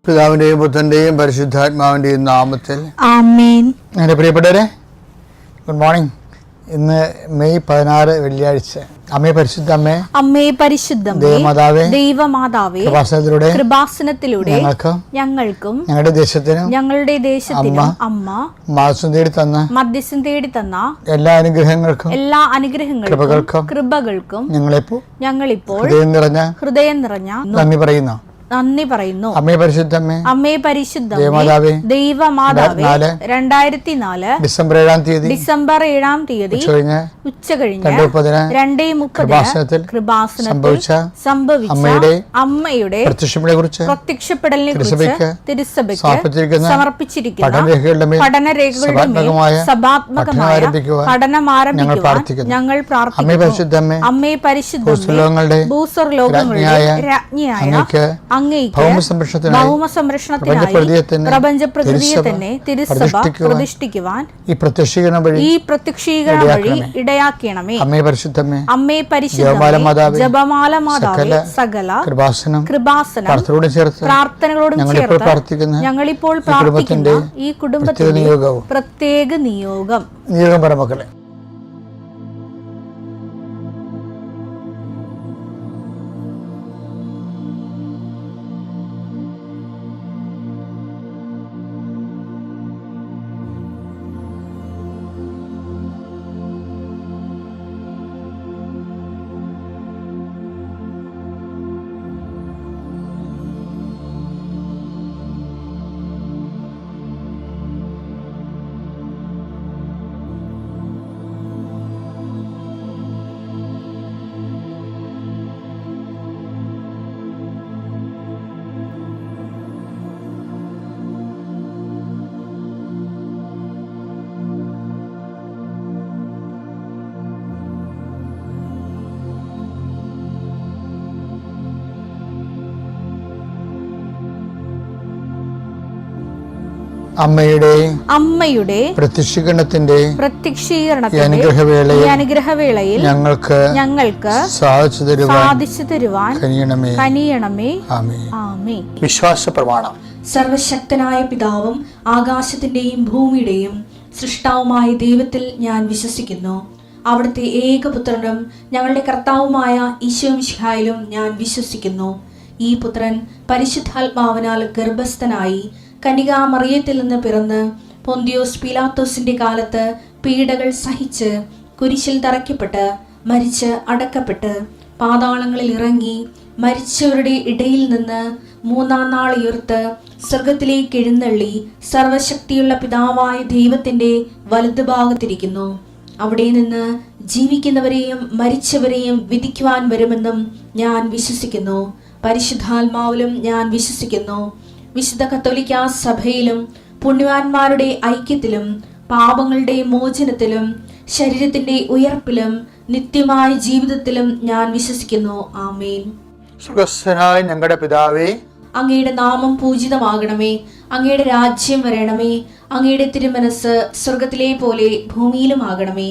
പിതാവിന്റെയും പുത്രന്റെയും പരിശുദ്ധാത്മാവിന്റെയും നാമത്തിൽ ആമേൻ. എൻ്റെ പ്രിയപ്പെട്ടവരെ, ഗുഡ് മോർണിംഗ്. ഇന്ന് മെയ് 16 വെള്ളിയാഴ്ച. അമ്മേ പരിശുദ്ധ അമ്മേ, അമ്മേ പരിശുദ്ധമേ, ദൈവമാതാവേ, ദൈവമാതാവേ, കൃപാസനത്തിലൂടെ ഞങ്ങൾക്കും ഞങ്ങളുടെ ദേശത്തിനും അമ്മ മധ്യസ്ഥം തേടി തന്ന എല്ലാ അനുഗ്രഹങ്ങൾക്കും കൃപകൾക്കും ഞങ്ങളിപ്പോൾ ഹൃദയം നിറഞ്ഞ നന്ദി പറയുന്നു. അമ്മേ പരിശുദ്ധമേ, അമ്മേ പരിശുദ്ധമേ, ദൈവമാതാവേ, 2004 ഡിസംബർ 7 തീയതി ഉച്ചകഴിഞ്ഞ് 2:30 കൃപാസനത്തിൽ സംഭവിച്ച അമ്മയുടെ പ്രത്യക്ഷപ്പെടലിനെ കുറിച്ച് തിരുസഭയ്ക്ക് സമർപ്പിച്ചിരിക്കുന്ന പഠനരേഖകളുടെ മേൽ സഭാത്മകമായ പഠനം ആരംഭിക്കുവാൻ ഞങ്ങൾ പ്രാർത്ഥിക്കുന്നു. അമ്മേ പരിശുദ്ധമേ, ഭൂസ്വർലോകങ്ങളുടെ രാജ്ഞിയായ അങ്ങേയ്ക്ക് ഭൗമസംരക്ഷണത്തിനായി പ്രപഞ്ചപ്രകൃതിയെ തന്നെ തിരുസഭ പ്രതിഷ്ഠിക്കുവാൻ ഈ പ്രത്യക്ഷീകരണം വഴി ഇടയാക്കണമേ. അമ്മേ പരിശുദ്ധമേ, അമ്മേ പരിശുദ്ധമേ, ജപമാല മാതാവേ, സകല കൃപാസനം പ്രാർത്ഥനകളോടും ചേർത്ത് ഞങ്ങളിപ്പോൾ പ്രാർത്ഥിക്കുന്ന ഈ കുടുംബത്തിന്റെ പ്രത്യേക നിയോഗം. പരമക്കളെ, അമ്മയുടെ പ്രത്യക്ഷീകരണത്തിന്റെ അനുഗ്രഹവേളയിൽ ഞങ്ങൾക്ക് സാധിച്ചു തരുവാൻ കനിയണമേ. ആമേൻ. വിശ്വാസ പ്രമാണം. സർവശക്തനായ പിതാവും ആകാശത്തിന്റെയും ഭൂമിയുടെയും സൃഷ്ടാവുമായ ദൈവത്തിൽ ഞാൻ വിശ്വസിക്കുന്നു. അവിടുത്തെ ഏകപുത്രനും ഞങ്ങളുടെ കർത്താവുമായ ഈശോ മിശിഹായിലും ഞാൻ വിശ്വസിക്കുന്നു. ഈ പുത്രൻ പരിശുദ്ധാത്മാവിനാൽ ഗർഭസ്ഥനായി കന്യകാമറിയത്തിൽ നിന്ന് പിറന്ന് പൊന്തിയോസ് പീലാത്തോസിന്റെ കാലത്ത് പീഡകൾ സഹിച്ച് കുരിശിൽ തറയ്ക്കപ്പെട്ട് മരിച്ച് അടക്കപ്പെട്ട് പാതാളങ്ങളിൽ ഇറങ്ങി മരിച്ചവരുടെ ഇടയിൽ നിന്ന് 3-ാം നാൾ ഉയർത്ത് സ്വർഗത്തിലേക്ക് എഴുന്നള്ളി സർവശക്തിയുള്ള പിതാവായ ദൈവത്തിന്റെ വലതുഭാഗത്തിരിക്കുന്നു. അവിടെ നിന്ന് ജീവിക്കുന്നവരെയും മരിച്ചവരെയും വിധിക്കുവാൻ വരുമെന്നും ഞാൻ വിശ്വസിക്കുന്നു. പരിശുദ്ധാത്മാവിലും ഞാൻ വിശ്വസിക്കുന്നു. വിശുദ്ധ കത്തോലിക്കാ സഭയിലും പുണ്യവാന്മാരുടെ ഐക്യത്തിലും പാപങ്ങളുടെ മോചനത്തിലും ശരീരത്തിന്റെ ഉയർപ്പിലും നിത്യമായ ജീവിതത്തിലും ഞാൻ വിശ്വസിക്കുന്നു. ആമേൻ. സ്വർഗ്ഗസ്ഥനായ ഞങ്ങളുടെ പിതാവേ, അങ്ങയുടെ നാമം പൂജിതമാകണമേ. അങ്ങയുടെ രാജ്യം വരണമേ. അങ്ങയുടെ തിരുമനസ് സ്വർഗത്തിലെ പോലെ ഭൂമിയിലും ആകണമേ.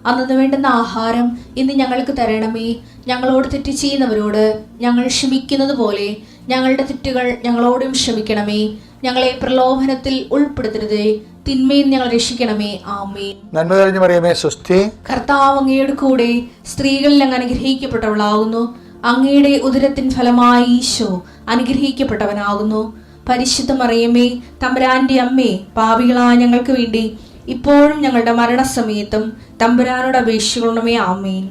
അന്നു വേണ്ടുന്ന ആഹാരം ഇന്ന് ഞങ്ങൾക്ക് തരണമേ. ഞങ്ങളോട് തെറ്റ് ചെയ്യുന്നവരോട് ഞങ്ങൾ ക്ഷമിക്കുന്നത് പോലെ ഞങ്ങളുടെ തെറ്റുകൾ ഞങ്ങളോടും ക്ഷമിക്കണമേ. ഞങ്ങളെ പ്രലോഭനത്തിൽ ഉൾപ്പെടുത്തരുതേ, തിന്മയിൽ ഞങ്ങൾ രക്ഷിക്കണമേ. ആമേൻ. നന്മ നിറഞ്ഞ മറിയമേ, സ്വസ്തി. കർത്താവ് അങ്ങയുടെ കൂടെ സ്ത്രീകളിൽ അങ്ങ് അനുഗ്രഹിക്കപ്പെട്ടവളാകുന്നു. അങ്ങയുടെ ഉദരത്തിൻ ഫലമായി ഈശോ അനുഗ്രഹിക്കപ്പെട്ടവനാകുന്നു. പരിശുദ്ധ മറിയമേ, തമ്പുരാന്റെ അമ്മേ, പാപികളായ ഞങ്ങൾക്ക് വേണ്ടി ഇപ്പോഴും ഞങ്ങളുടെ മരണസമയത്തും തമ്പുരാനോട് അപേക്ഷിക്കണമേ. ആമേൻ.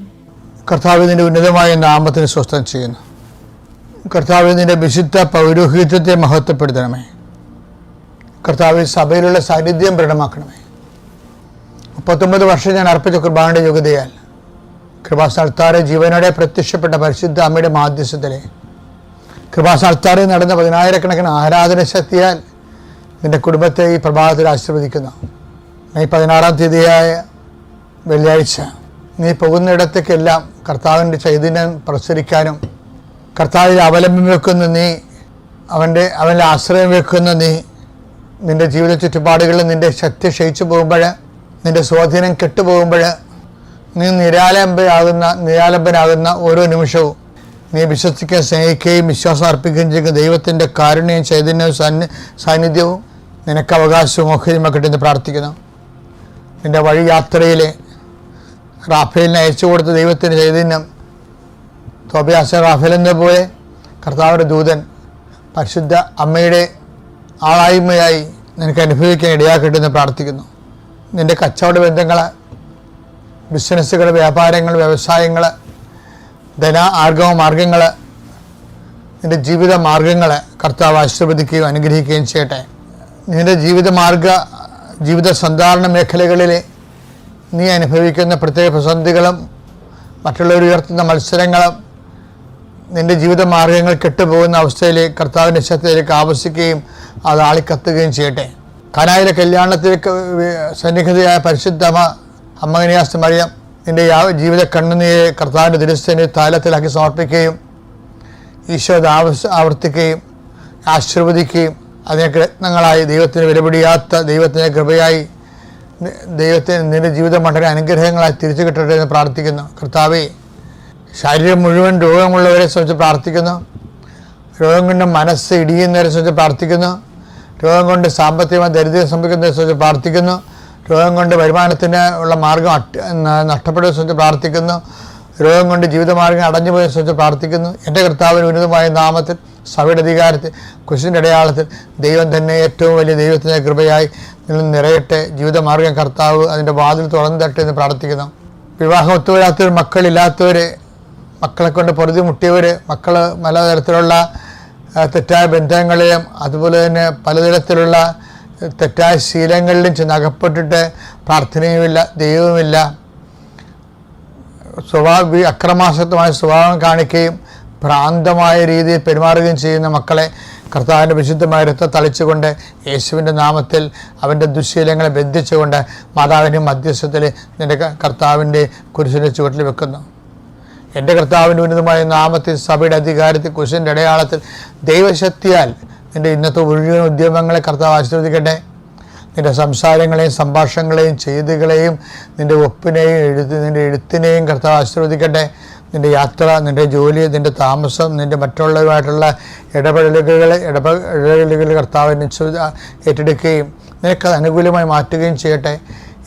കർത്താവ് നിന്റെ ഉന്നതമായ നാമത്തിന് സ്വസ്ഥം ചെയ്യുന്നു. കർത്താവ് നിന്റെ വിശുദ്ധ പൗരോഹിത്യത്തെ മഹത്വപ്പെടുത്തണമേ. കർത്താവ് സഭയിലുള്ള സാന്നിധ്യം പ്രകടമാക്കണമേ. 39 വർഷം ഞാൻ അർപ്പിച്ച കുർബാനയുടെ യോഗ്യതയാൽ കൃപാസ്ഥാനത്താറെ ജീവനോടെ പ്രത്യക്ഷപ്പെട്ട പരിശുദ്ധ അമ്മയുടെ മാധ്യസ്ഥത്തിലെ കൃപാസ്ഥാനത്താറെ നടന്ന 10,000-കണക്കിന് ആരാധന ശക്തിയാൽ നിന്റെ കുടുംബത്തെ ഈ പ്രഭാതത്തിൽ ആശീർവദിക്കുന്നു. മെയ് 16 തീയതിയായ വെള്ളിയാഴ്ച നീ പോകുന്നിടത്തേക്കെല്ലാം കർത്താവിൻ്റെ ചൈതന്യം പ്രസരിക്കാനും കർത്താവിൽ അവലംബം വെക്കുന്ന നീ അവൻ്റെ ആശ്രയം വെക്കുന്ന നീ നിൻ്റെ ജീവിത ചുറ്റുപാടുകളിൽ നിൻ്റെ ശക്തി ക്ഷയിച്ചു പോകുമ്പോൾ, നിൻ്റെ സ്വാധീനം കെട്ടുപോകുമ്പോൾ, നീ നിരാലംബനാകുന്ന ഓരോ നിമിഷവും നീ വിശ്വസിക്കുകയും സ്നേഹിക്കുകയും വിശ്വാസം അർപ്പിക്കുകയും ചെയ്യുന്ന ദൈവത്തിൻ്റെ കാരുണ്യവും ചൈതന്യവും സാന്നിധ്യവും നിനക്ക് അവകാശവും ഓഹരിയുമൊക്കെ എന്ന് പ്രാർത്ഥിക്കുന്നു. നിൻ്റെ വഴി യാത്രയിൽ റാഫേലിനെ അയച്ചു കൊടുത്ത ദൈവത്തിൻ്റെ ചൈതന്യം തോബിയാസ് റാഫേലിനെ പോലെ കർത്താവിൻ്റെ ദൂതൻ പരിശുദ്ധ അമ്മയുടെ ആളായ്മയായി നിനക്ക് അനുഭവിക്കാൻ ഇടയാക്കട്ടെ എന്ന് പ്രാർത്ഥിക്കുന്നു. നിൻ്റെ കച്ചവട ബന്ധങ്ങൾ, ബിസിനസ്സുകൾ, വ്യാപാരങ്ങൾ, വ്യവസായങ്ങൾ, ആർഗവ മാർഗങ്ങൾ, നിൻ്റെ ജീവിത മാർഗങ്ങൾ കർത്താവ് ആശീർവദിക്കുകയും അനുഗ്രഹിക്കുകയും ചെയ്യട്ടെ. നിൻ്റെ ജീവിത സന്ധാരണ മേഖലകളിൽ നീ അനുഭവിക്കുന്ന പ്രത്യേക പ്രതിസന്ധികളും മറ്റുള്ളവർ ഉയർത്തുന്ന മത്സരങ്ങളും നിൻ്റെ ജീവിത മാർഗങ്ങൾ കെട്ടുപോകുന്ന അവസ്ഥയിൽ കർത്താവിൻ്റെ ശക്തിയിലേക്ക് ആവശ്യിക്കുകയും അത് ആളിക്കത്തുകയും ചെയ്യട്ടെ. കാനായിലെ കല്യാണത്തിലേക്ക് സന്നിഹിതയായ പരിശുദ്ധ അമ്മ കന്യാസ്ത്രീ മറിയം നിൻ്റെ ജീവിത കണ്ണുനീരെ കർത്താവിൻ്റെ തിരുസേനയെ താലത്തിലാക്കി സമർപ്പിക്കുകയും ഈശോ അത് ആവർത്തിക്കുകയും ആശീർവദിക്കുകയും അതിനൊക്കെ രത്നങ്ങളായി ദൈവത്തിന് വിലപിടിയാത്ത ദൈവത്തിൻ്റെ കൃപയായി ദൈവത്തിന് നിൻ്റെ ജീവിത മണ്ഡലം അനുഗ്രഹങ്ങളായി തിരിച്ചു കിട്ടട്ടെ എന്ന് പ്രാർത്ഥിക്കുന്നു. കർത്താവേ, ശരീരം മുഴുവൻ രോഗമുള്ളവരെ സംബന്ധിച്ച് പ്രാർത്ഥിക്കുന്നു. രോഗം കൊണ്ട് മനസ്സ് ഇടിയുന്നവരെ സംബന്ധിച്ച് പ്രാർത്ഥിക്കുന്നു. രോഗം കൊണ്ട് സാമ്പത്തികമായി ദരിദ്രം സംഭവിക്കുന്നവരെ സംബന്ധിച്ച് പ്രാർത്ഥിക്കുന്നു. രോഗം കൊണ്ട് വരുമാനത്തിന് ഉള്ള മാർഗം നഷ്ടപ്പെട്ടവരെ സംബന്ധിച്ച് പ്രാർത്ഥിക്കുന്നു. രോഗം കൊണ്ട് ജീവിതമാർഗം അടഞ്ഞു പോയതിനെ സംബന്ധിച്ച് പ്രാർത്ഥിക്കുന്നു. എൻ്റെ കർത്താവിന് ഉന്നതമായ നാമത്തിൽ സഭയുടെ അധികാരത്തിൽ കുരിശിൻ്റെ അടയാളത്തിൽ ദൈവം തന്നെ ഏറ്റവും വലിയ ദൈവത്തിൻ്റെ കൃപയായി നിങ്ങൾ നിറയട്ടെ. ജീവിതമാർഗം കർത്താവ് അതിൻ്റെ വാതിൽ തുറന്നു തട്ടെ എന്ന് പ്രാർത്ഥിക്കുന്നു. വിവാഹം ഒത്തുവരാത്തവർ, മക്കളില്ലാത്തവർ, മക്കളെ കൊണ്ട് പൊറുതി മുട്ടിയവർ, മക്കൾ പലതരത്തിലുള്ള തെറ്റായ ബന്ധങ്ങളിലും അതുപോലെ തന്നെ പലതരത്തിലുള്ള തെറ്റായ ശീലങ്ങളിലും ചെന്ന് അകപ്പെട്ടിട്ട് പ്രാർത്ഥനയുമില്ല, ദൈവവുമില്ല, അക്രമാസക്തമായ സ്വഭാവം കാണിക്കുകയും ഭ്രാന്തമായ രീതിയിൽ പെരുമാറുകയും ചെയ്യുന്ന മക്കളെ കർത്താവിൻ്റെ വിശുദ്ധമായ രക്തം തളിച്ചുകൊണ്ട് യേശുവിൻ്റെ നാമത്തിൽ അവൻ്റെ ദുശ്ശീലങ്ങളെ ബന്ധിച്ചുകൊണ്ട് മാതാവിൻ്റെ മധ്യസ്ഥത്തിൽ നിൻ്റെ കർത്താവിൻ്റെ കുരിശിൻ്റെ ചുവട്ടിൽ വെക്കുന്നു. എൻ്റെ കർത്താവിൻ്റെ ഉന്നതമായ നാമത്തിൽ സഭയുടെ അധികാരത്തിൽ കുരിശിൻ്റെ അടയാളത്തിൽ ദൈവശക്തിയാൽ നിൻ്റെ ഇന്നത്തെ മുഴുവൻ ഉദ്യമങ്ങളെ കർത്താവ് ആശീർവദിക്കട്ടെ. നിൻ്റെ സംസാരങ്ങളെയും സംഭാഷണങ്ങളെയും ചെയ്തികളെയും നിൻ്റെ ഒപ്പിനെയും നിൻ്റെ എഴുത്തിനെയും കർത്താവ് ആശീർവദിക്കട്ടെ. നിൻ്റെ യാത്ര, നിൻ്റെ ജോലി, നിൻ്റെ താമസം, നിൻ്റെ മറ്റുള്ളവരുമായിട്ടുള്ള ഇടപെടലുകൾ കർത്താവ് ഏറ്റെടുക്കുകയും നിനക്കത് അനുകൂലമായി മാറ്റുകയും ചെയ്യട്ടെ.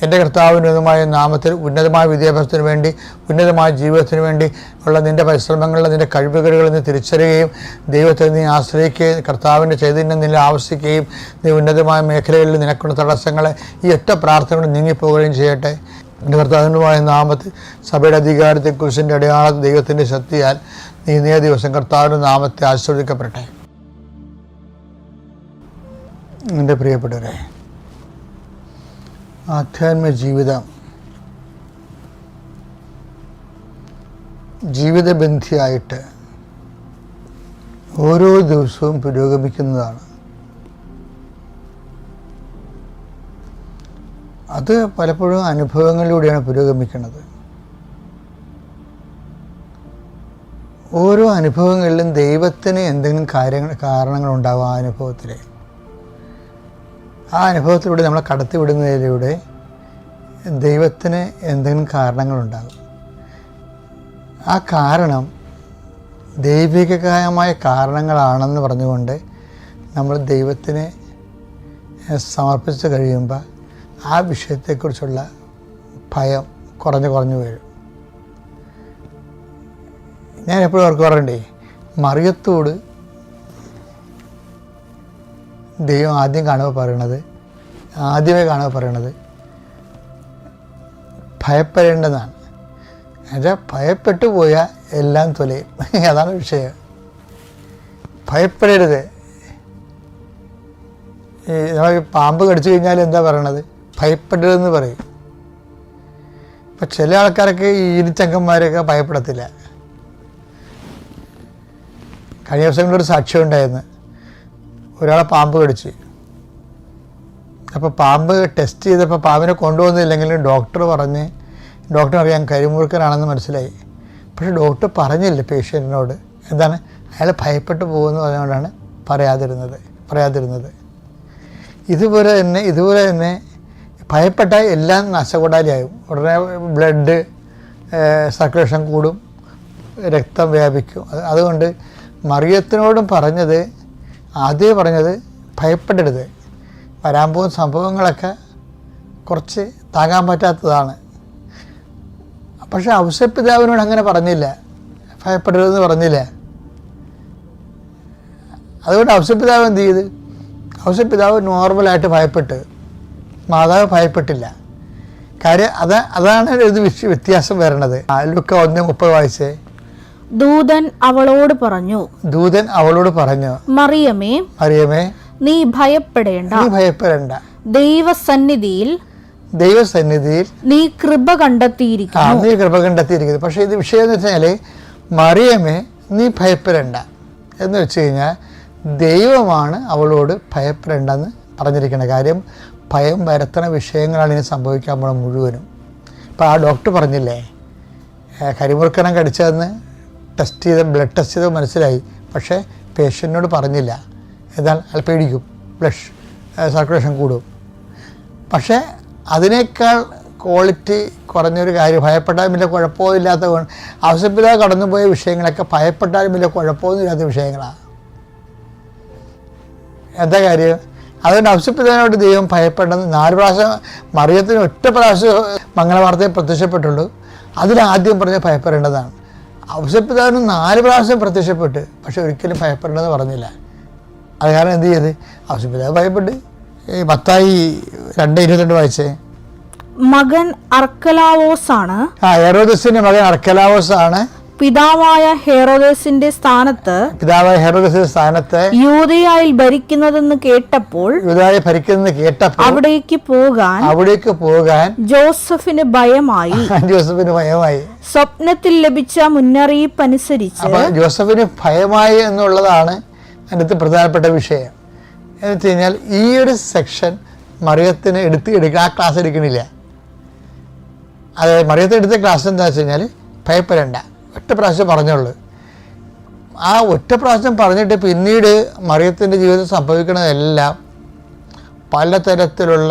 എൻ്റെ കർത്താവിൻ്റെ ഉന്നതമായ നാമത്തിൽ ഉന്നതമായ വിദ്യാഭ്യാസത്തിന് വേണ്ടി, ഉന്നതമായ ജീവിതത്തിന് വേണ്ടി ഉള്ള നിൻ്റെ പരിശ്രമങ്ങളിൽ നിൻ്റെ കഴിവുകളിൽ നീ തിരിച്ചറിയുകയും ദൈവത്തെ നീ ആശ്രയിക്കുകയും കർത്താവിൻ്റെ ചൈതന്യം നിന്നെ ആവശ്യിക്കുകയും നീ ഉന്നതമായ മേഖലകളിൽ നിനക്കുള്ള തടസ്സങ്ങളെ ഈ ഒറ്റ പ്രാർത്ഥന കൊണ്ട് നീങ്ങിപ്പോവുകയും ചെയ്യട്ടെ. എൻ്റെ കർത്താവിനുമായ നാമത്തിൽ സഭയുടെ അധികാരത്തെ കുരിശിൻ്റെ അടയാളത്തിൽ ദൈവത്തിൻ്റെ ശക്തിയാൽ നീ ഇന്നേ ദിവസം കർത്താവിൻ്റെ നാമത്തെ ആശീർവദിക്കപ്പെടട്ടെ. എൻ്റെ പ്രിയപ്പെട്ടവരെ, ആധ്യാത്മിക ജീവിതം ജീവിതബന്ധിയായിട്ട് ഓരോ ദിവസവും പുരോഗമിക്കുന്നതാണ്. അത് പലപ്പോഴും അനുഭവങ്ങളിലൂടെയാണ് പുരോഗമിക്കുന്നത്. ഓരോ അനുഭവങ്ങളിലും ദൈവത്തിന് എന്തെങ്കിലും കാരണങ്ങളുണ്ടാകും. ആ അനുഭവത്തിലൂടെ നമ്മളെ കടത്തിവിടുന്നതിലൂടെ ദൈവത്തിന് എന്തെങ്കിലും കാരണങ്ങളുണ്ടാകും. ആ കാരണം ദൈവികമായ കാരണങ്ങളാണെന്ന് പറഞ്ഞുകൊണ്ട് നമ്മൾ ദൈവത്തിന് സമർപ്പിച്ച് കഴിയുമ്പോൾ ആ വിഷയത്തെക്കുറിച്ചുള്ള ഭയം കുറഞ്ഞു വരും. ഞാൻ എപ്പോഴും അവർക്ക് പറയണ്ടേ, മറിയത്തോട് ദൈവം ആദ്യമേ കാണുമ്പോൾ പറയണത് ഭയപ്പെടേണ്ടതാണ്. എന്നുവെച്ചാൽ ഭയപ്പെട്ടു പോയാൽ എല്ലാം തൊലയും. അതാണ് വിഷയം. ഭയപ്പെടരുത്. നമ്മൾ പാമ്പ് കടിച്ചു കഴിഞ്ഞാൽ എന്താ പറയണത്? ഭയപ്പെടരുതെന്ന് പറയും. ഇപ്പം ചില ആൾക്കാരൊക്കെ ഈ ഇരിച്ചങ്കന്മാരൊക്കെ ഭയപ്പെടത്തില്ല. കഴിഞ്ഞ ദിവസങ്ങളൊരു സാക്ഷ്യം ഉണ്ടായിരുന്നു. ഒരാളെ പാമ്പ് കടിച്ച്, അപ്പോൾ പാമ്പ് ടെസ്റ്റ് ചെയ്തപ്പോൾ പാമ്പിനെ കൊണ്ടുവന്നില്ലെങ്കിലും ഡോക്ടർ അറിയാൻ കരിമുറുക്കനാണെന്ന് മനസ്സിലായി. പക്ഷേ ഡോക്ടർ പറഞ്ഞില്ല പേഷ്യൻറ്റിനോട്. എന്താണ്? അയാൾ ഭയപ്പെട്ടു പോകുമെന്ന് പറഞ്ഞുകൊണ്ടാണ് പറയാതിരുന്നത്. ഇതുപോലെ തന്നെ ഭയപ്പെട്ടാൽ എല്ലാം നശകൂടാലിയാകും. ഉടനെ ബ്ലഡ് സർക്കുലേഷൻ കൂടും, രക്തം വ്യാപിക്കും. അതുകൊണ്ട് മറിയത്തിനോടും ആദ്യം പറഞ്ഞത് ഭയപ്പെടരുത്, വരാൻ പോകുന്ന സംഭവങ്ങളൊക്കെ കുറച്ച് താങ്ങാൻ പറ്റാത്തതാണ്. പക്ഷെ ഔസേപ്പിതാവിനോട് അങ്ങനെ പറഞ്ഞില്ല, ഭയപ്പെടരുതെന്ന് പറഞ്ഞില്ല. അതുകൊണ്ട് ഔസേപ്പിതാവ് എന്ത് ചെയ്ത്? ഔസേപ്പിതാവ് നോർമലായിട്ട് ഭയപ്പെട്ട്, മാതാവ് ഭയപ്പെട്ടില്ല. കാര്യം അതാണ് ഒരു വ്യത്യാസം വരണത്. ലൂക്ക 1:30 വായിച്ചേ. ദൂതൻ അവളോട് പറഞ്ഞു, മറിയമേ നീ ഭയപ്പെടേണ്ട, ദൈവസന്നിധിയിൽ നീ കൃപ കണ്ടെത്തിയിരിക്കുന്നു. പക്ഷെ ഇത് വിഷയം എന്ന് വെച്ചാല് മറിയമേ നീ ഭയപ്പെടേണ്ട എന്ന് വെച്ച് കഴിഞ്ഞാൽ ദൈവമാണ് അവളോട് ഭയപ്പെടേണ്ടെന്ന് പറഞ്ഞിരിക്കുന്ന കാര്യം. ഭയം വരുത്തണ വിഷയങ്ങളാണ് ഇനി സംഭവിക്കാൻ പോണ മുഴുവനും. ഇപ്പോൾ ആ ഡോക്ടർ പറഞ്ഞില്ലേ, കരിമുറുക്കണം കടിച്ചതെന്ന് ബ്ലഡ് ടെസ്റ്റ് ചെയ്ത് മനസ്സിലായി. പക്ഷേ പേഷ്യൻറ്റിനോട് പറഞ്ഞില്ല. എന്നാൽ അയാൾ പേടിക്കും, ബ്ലഡ് സർക്കുലേഷൻ കൂടും. പക്ഷേ അതിനേക്കാൾ ക്വാളിറ്റി കുറഞ്ഞൊരു കാര്യം, ഭയപ്പെട്ടാലും വലിയ കുഴപ്പമില്ലാത്ത ആവശ്യമില്ലാതെ കടന്നുപോയ വിഷയങ്ങളൊക്കെ ഭയപ്പെട്ടാലും വലിയ കുഴപ്പമൊന്നുമില്ലാത്ത വിഷയങ്ങളാണ്. എന്താ കാര്യം? അതുകൊണ്ട് ഔസേപ്പിതാവിനോട് ദൈവം ഭയപ്പെടണമെന്ന് 4 പ്രാവശ്യം, മറിയത്തിന് 1 പ്രാവശ്യം മംഗളവാർത്തയിൽ പ്രത്യക്ഷപ്പെട്ടുള്ളൂ. അതിലാദ്യം പറഞ്ഞ് ഭയപ്പെടേണ്ടതാണ്. ഔസേപ്പിതാവിന് 4 പ്രാവശ്യം പ്രത്യക്ഷപ്പെട്ട്, പക്ഷെ ഒരിക്കലും ഭയപ്പെടേണ്ടെന്ന് പറഞ്ഞില്ല. അത് കാരണം എന്ത് ചെയ്ത്? ഔസേപ്പിതാവ് ഭയപ്പെട്ട്. മത്തായി 2:22 വായിച്ചേ. മകൻ അർക്കലാവോസാണ്, ഹെറോദസിന്റെ മകൻ അർക്കലാവോസാണ് പിതാവായ ഹെറോദേസിന്റെ സ്ഥാനത്ത് യൂദയായിൽ ഭരിക്കുന്നതെന്ന് കേട്ടപ്പോൾ അവിടേക്ക് പോകാൻ ജോസഫിന് ഭയമായി. സ്വപ്നത്തിൽ ലഭിച്ച മുന്നറിയിപ്പ് അനുസരിച്ച് ജോസഫിന് ഭയമായി എന്നുള്ളതാണ് അതിനകത്ത് പ്രധാനപ്പെട്ട വിഷയം. എന്ന് വെച്ച് കഴിഞ്ഞാൽ ഈ ഒരു സെക്ഷൻ മറിയത്തിന് ആ ക്ലാസ് എടുക്കണില്ല. അതായത് മറിയത്തിന് എടുത്ത ക്ലാസ് എന്താ വെച്ച് കഴിഞ്ഞാൽ ഭയപ്പെടേണ്ട, 1 പ്രാവശ്യം പറഞ്ഞുള്ളൂ. ആ 1 പ്രാവശ്യം പറഞ്ഞിട്ട് പിന്നീട് മറിയത്തിൻ്റെ ജീവിതത്തിൽ സംഭവിക്കുന്നതെല്ലാം പലതരത്തിലുള്ള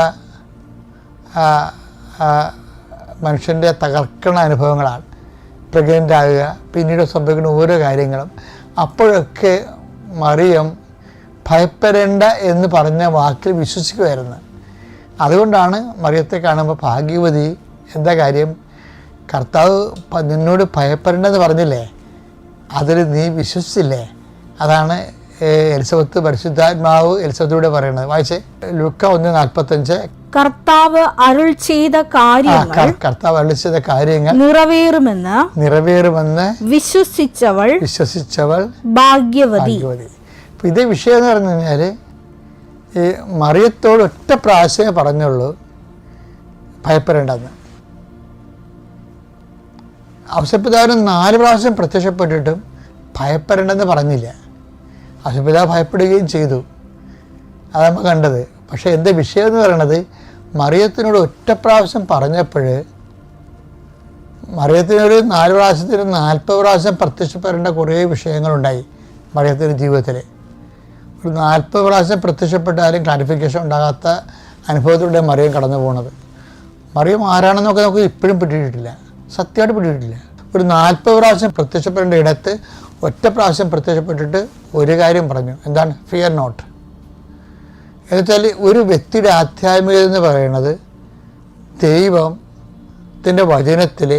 മനുഷ്യൻ്റെ തകർക്കണ അനുഭവങ്ങളാണ്. പ്രഗ്നൻ്റ് ആകുക, പിന്നീട് സംഭവിക്കുന്ന ഓരോ കാര്യങ്ങളും. അപ്പോഴൊക്കെ മറിയം ഭയപ്പെടേണ്ട എന്ന് പറഞ്ഞ വാക്കിൽ വിശ്വസിക്കുമായിരുന്നു. അതുകൊണ്ടാണ് മറിയത്തെ കാണുമ്പോൾ ഭാഗ്യവതി. എന്താ കാര്യം? കർത്താവ് നിന്നോട് ഭയപ്പെടേണ്ടെന്ന് പറഞ്ഞില്ലേ, അതിൽ നീ വിശ്വസിച്ചില്ലേ. അതാണ് എലിസബത്ത്, പരിശുദ്ധാത്മാവ് എലിസബത്തിലൂടെ പറയുന്നത്. വായിച്ചേ, ലൂക്ക 1:45. കർത്താവ് അരുൾ ചെയ്ത കാര്യങ്ങൾ നിറവേറുമെന്ന് വിശ്വസിച്ചവൾ ഭാഗ്യവതി. അപ്പം ഇതേ വിഷയം എന്ന് പറഞ്ഞു കഴിഞ്ഞാൽ ഈ മറിയത്തോട് 1 പ്രാവശ്യമേ പറഞ്ഞുള്ളൂ ഭയപ്പെടേണ്ടെന്ന്. ഔസേപ്പിതാവിന് 4 പ്രാവശ്യം പ്രത്യക്ഷപ്പെട്ടിട്ടും ഭയപ്പെടേണ്ടെന്ന് പറഞ്ഞില്ല. ഔസേപ്പിതാവ് ഭയപ്പെടുകയും ചെയ്തു, അത് നമ്മൾ കണ്ടത്. പക്ഷേ എൻ്റെ വിഷയം എന്ന് പറയണത് മറിയത്തിനോട് 1 പ്രാവശ്യം പറഞ്ഞപ്പോൾ മറിയത്തിനൊരു 4 പ്രാവശ്യത്തിന് 40 പ്രാവശ്യം പ്രത്യക്ഷപ്പെടേണ്ട കുറേ വിഷയങ്ങളുണ്ടായി മറിയത്തിൻ്റെ ജീവിതത്തിൽ. ഒരു 40 പ്രാവശ്യം പ്രത്യക്ഷപ്പെട്ടാലും ക്ലാരിഫിക്കേഷൻ ഉണ്ടാകാത്ത അനുഭവത്തിലൂടെ മറിയം കടന്നു പോകുന്നത്. മറിയം ആരാണെന്നൊക്കെ നമുക്ക് ഇപ്പോഴും പിടിയിട്ടില്ല, സത്യമായിട്ട് പിടിയിട്ടില്ല. ഒരു 40 പ്രാവശ്യം പ്രത്യക്ഷപ്പെടേണ്ട ഇടത്ത് 1 പ്രാവശ്യം പ്രത്യക്ഷപ്പെട്ടിട്ട് ഒരു കാര്യം പറഞ്ഞു. എന്താണ്? Fear note. എന്നുവെച്ചാൽ ഒരു വ്യക്തിയുടെ ആധ്യാത്മികത എന്ന് പറയുന്നത് ദൈവത്തിൻ്റെ വചനത്തിൽ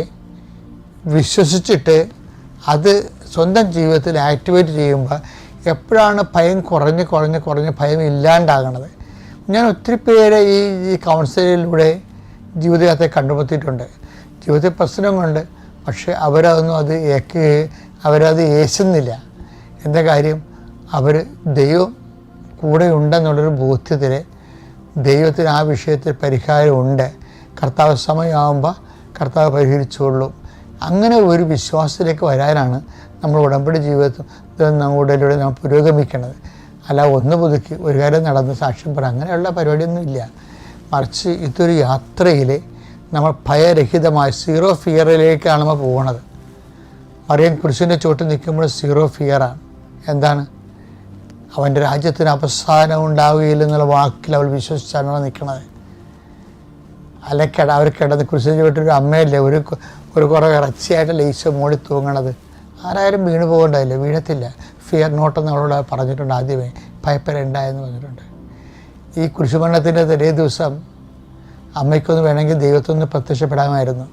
വിശ്വസിച്ചിട്ട് അത് സ്വന്തം ജീവിതത്തിൽ ആക്ടിവേറ്റ് ചെയ്യുമ്പോൾ എപ്പോഴാണ് ഭയം കുറഞ്ഞ് ഭയം ഇല്ലാണ്ടാകണത്. ഞാൻ ഒത്തിരി പേരെ ഈ കൗൺസിലിലൂടെ ജീവിതത്തെ കണ്ടുമുട്ടിയിട്ടുണ്ട്. ജീവിതത്തിൽ പ്രശ്നങ്ങളുണ്ട്, പക്ഷേ അവരത് ഏശുന്നില്ല. എന്താ കാര്യം? അവർ ദൈവം കൂടെ ഉണ്ടെന്നുള്ളൊരു ബോധ്യത്തിൽ ദൈവത്തിന് ആ വിഷയത്തിൽ പരിഹാരമുണ്ട്. കർത്താവ് സമയമാകുമ്പോൾ കർത്താവ് പരിഹരിച്ചുകൊള്ളും. അങ്ങനെ ഒരു വിശ്വാസത്തിലേക്ക് വരാനാണ് നമ്മൾ ഉടമ്പടി ജീവിതത്തിൽ നമ്മളിലൂടെ നാം പുരോഗമിക്കുന്നത്. അല്ല ഒന്ന് പുതുക്കി ഒരു കാര്യം നടന്ന് സാക്ഷ്യം പറയാം, അങ്ങനെയുള്ള പരിപാടിയൊന്നും ഇല്ല. മറിച്ച് ഇതൊരു യാത്രയിൽ നമ്മൾ ഭയരഹിതമായി 0 ഫിയറിലേക്കാണ് നമ്മൾ പോകുന്നത്. മറിയം കുരിശിൻ്റെ ചോട്ട് നിൽക്കുമ്പോൾ 0 ഫിയറാണ്. എന്താണ്? അവൻ്റെ രാജ്യത്തിന് അവസാനം ഉണ്ടാവുകയില്ലെന്നുള്ള വാക്കിൽ അവൾ വിശ്വസിച്ചാണ് നിൽക്കുന്നത്. അവർ കിടന്ന് കുരിശിൻ്റെ ചോട്ടൊരു അമ്മയല്ലേ, ഒരു കുറേ ഇറച്ചിയായിട്ടല്ലേ ഈശോ മോടി തൂങ്ങണത്. ആരായാലും വീണ് പോകണ്ടായില്ല, വീഴത്തില്ല. ഫിയർ നോട്ടെന്ന് അവളോട് പറഞ്ഞിട്ടുണ്ട് ആദ്യമേ, ഭയപ്പെടേണ്ട എന്ന് പറഞ്ഞിട്ടുണ്ട്. ഈ കുരിശുമരണത്തിൻ്റെ തലേ ദിവസം അമ്മയ്ക്കൊന്ന് വേണമെങ്കിൽ ദൈവത്തൊന്ന് പ്രത്യക്ഷപ്പെടാമായിരുന്നു.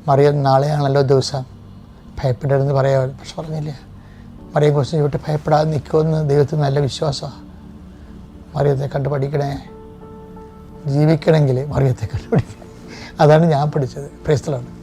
മറിയം നാളെയാണല്ലോ ദിവസം, ഭയപ്പെടരുതെന്ന് പറയാമായിരുന്നു. പക്ഷെ പറഞ്ഞില്ല. മറിയം കുറിച്ച് ചോട്ട് ഭയപ്പെടാതെ നിൽക്കുമെന്ന് ദൈവത്തിന് നല്ല വിശ്വാസമാണ്. മറിയത്തെ കണ്ടു പഠിക്കണേ, ജീവിക്കണമെങ്കിൽ മറിയത്തെ കണ്ടു പഠിക്കണം. അതാണ് ഞാൻ പഠിച്ചത്. Praise the Lord.